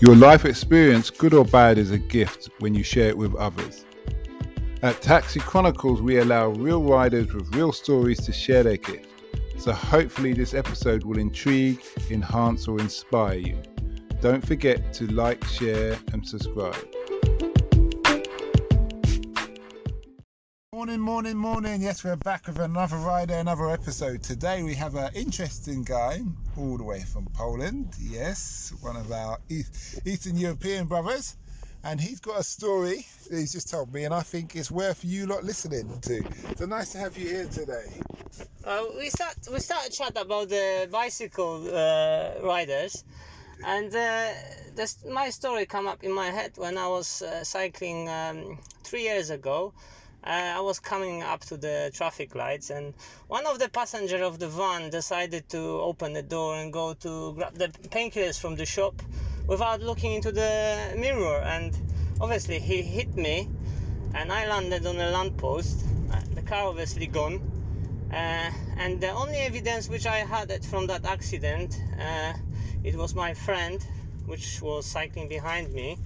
Your life experience, good or bad, is a gift when you share it with others. At Taxi Chronicles, we allow real riders with real stories to share their gift. So hopefully this episode will intrigue, enhance or inspire you. Don't forget to like, share and subscribe. Morning. Yes, we're back with another rider, another episode. Today we have an interesting guy all the way from Poland. Yes, one of our Eastern European brothers. And he's got a story that he's just told me, and I think it's worth you lot listening to. So nice to have you here today. We started chat about the bicycle riders, and my story come up in my head when I was cycling 3 years ago. I was coming up to the traffic lights, and one of the passengers of the van decided to open the door and go to grab the painkillers from the shop without looking into the mirror, and obviously he hit me and I landed on a lamppost. The car obviously gone, and the only evidence which I had from that accident, it was my friend which was cycling behind me.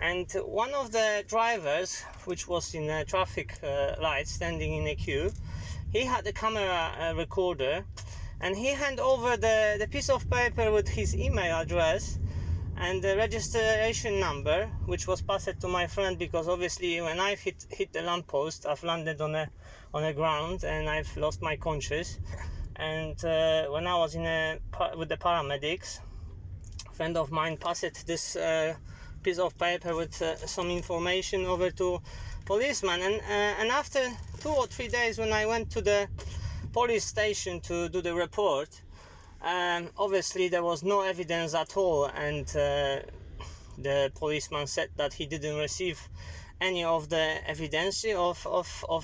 And one of the drivers, which was in a traffic light, standing in a queue, he had a camera recorder, and he handed over the piece of paper with his email address and the registration number, which was passed to my friend, because obviously when I've hit the lamppost, I've landed on the ground and I've lost my conscious. And when I was with the paramedics, a friend of mine passed this piece of paper with some information over to policeman, and after 2 or 3 days when I went to the police station to do the report, obviously there was no evidence at all, and the policeman said that he didn't receive any of the evidence of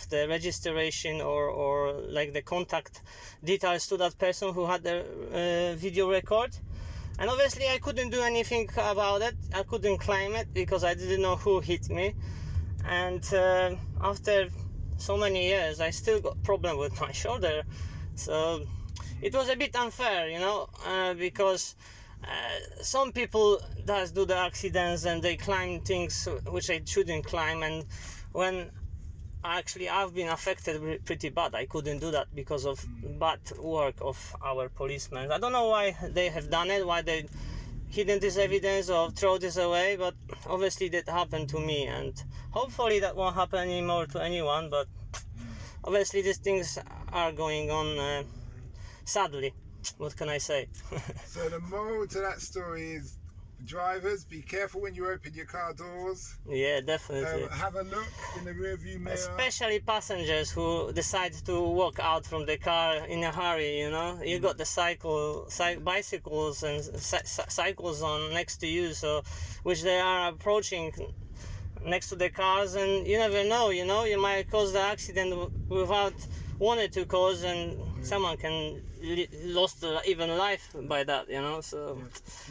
the registration or like the contact details to that person who had the video record. And obviously I couldn't do anything about it. I couldn't claim it because I didn't know who hit me. And after so many years, I still got problem with my shoulder. So it was a bit unfair, because some people does do the accidents and they climb things which they shouldn't climb. And when actually I've been affected pretty bad, I couldn't do that because of bad work of our policemen. I don't know why they have done it, why they hidden this evidence or throw this away, but obviously that happened to me, and hopefully that won't happen anymore to anyone. But obviously these things are going on, sadly. What can I say? So the moral to that story is, drivers, be careful when you open your car doors. Yeah, definitely. Have a look in the rear view mirror. Especially passengers who decide to walk out from the car in a hurry, You got the bicycles and cycles on next to you, so which they are approaching next to the cars, and you never know, you might cause the accident without wanted to cause, and someone can lost even life by that, so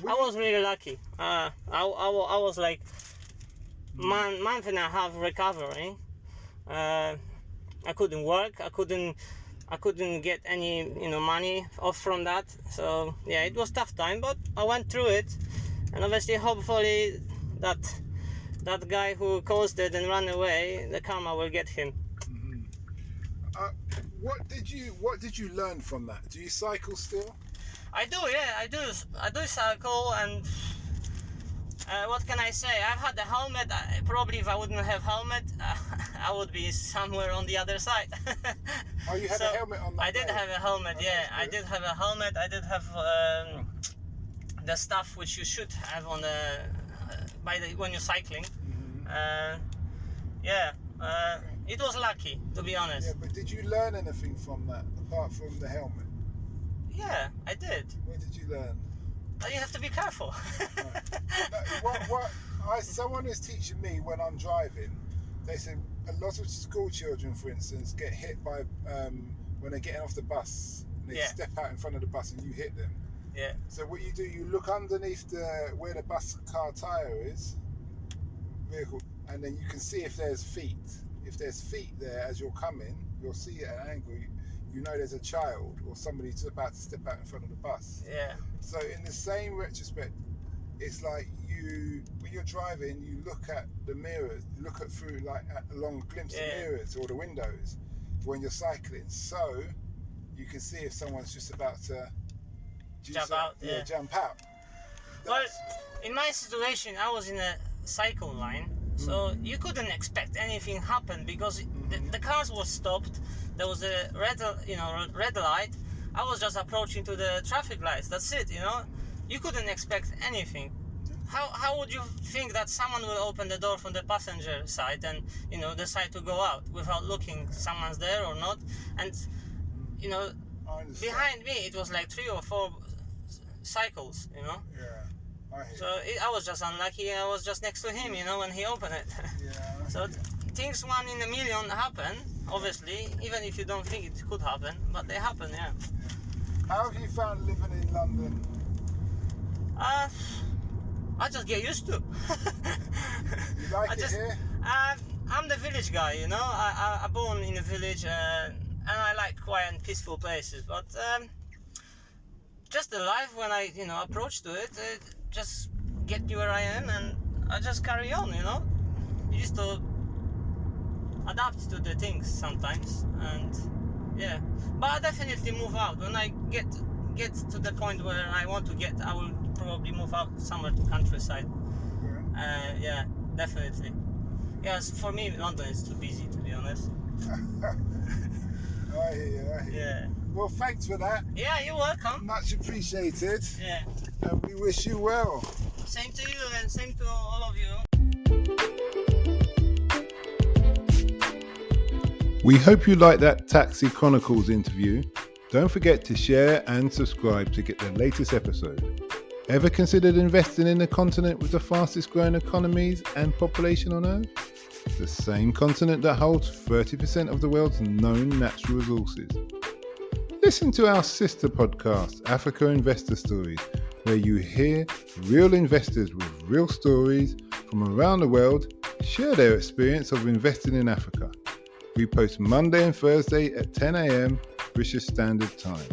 I was really lucky. I was like month and a half recovering. I couldn't work, I couldn't get any money off from that, so yeah, it was tough time, but I went through it, and obviously hopefully that guy who caused it and ran away, the karma will get him. What did you learn from that? Do you cycle still? I do, yeah, I do cycle, and what can I say? I've had the helmet. Probably if I wouldn't have helmet, I would be somewhere on the other side. Oh, you had a helmet on that I did have a helmet, yeah. I did have a helmet. I did have the stuff which you should have on when you're cycling. It was lucky, to be honest. Yeah, but did you learn anything from that apart from the helmet? Yeah, I did. What did you learn? You have to be careful. Someone is teaching me when I'm driving. They said a lot of school children, for instance, get hit by when they're getting off the bus. They step out in front of the bus and you hit them. Yeah. So what you do, you look underneath where the bus car tire is, vehicle, and then you can see if there's feet. If there's feet there as you're coming, you'll see at an angle. You know there's a child or somebody who's about to step out in front of the bus. Yeah. So in the same retrospect, it's like when you're driving, you look at the mirrors, you look at through like at a long glimpse of mirrors or the windows when you're cycling, so you can see if someone's just about to jump out. Well, in my situation, I was in a cycle line, so you couldn't expect anything happen because the cars were stopped. There was a red light. I was just approaching to the traffic lights. That's it. You couldn't expect anything. How would you think that someone will open the door from the passenger side and decide to go out without looking someone's there or not? And behind me it was like 3 or 4 cycles. Yeah. So I was just unlucky. I was just next to him, when he opened it. Yeah. So things 1 in a million happen, obviously, even if you don't think it could happen, but they happen, yeah. How have you found living in London? I just get used to. You like it here? I'm the village guy, I born in a village, and I like quiet and peaceful places, but just the life when I approach to it, just get me where I am and I just carry on. You used to adapt to the things sometimes, and yeah, but I definitely move out when I get to the point where I want to get. I will probably move out somewhere to countryside. Yeah, definitely. Yes, for me London is too busy, to be honest. I hear you. Yeah. Well, thanks for that. Yeah, you're welcome. Much appreciated. Yeah. And we wish you well. Same to you and same to all of you. We hope you liked that Taxi Chronicles interview. Don't forget to share and subscribe to get the latest episode. Ever considered investing in the continent with the fastest growing economies and population on Earth? The same continent that holds 30% of the world's known natural resources. Listen to our sister podcast, Africa Investor Stories, where you hear real investors with real stories from around the world share their experience of investing in Africa. We post Monday and Thursday at 10 a.m. British Standard Time.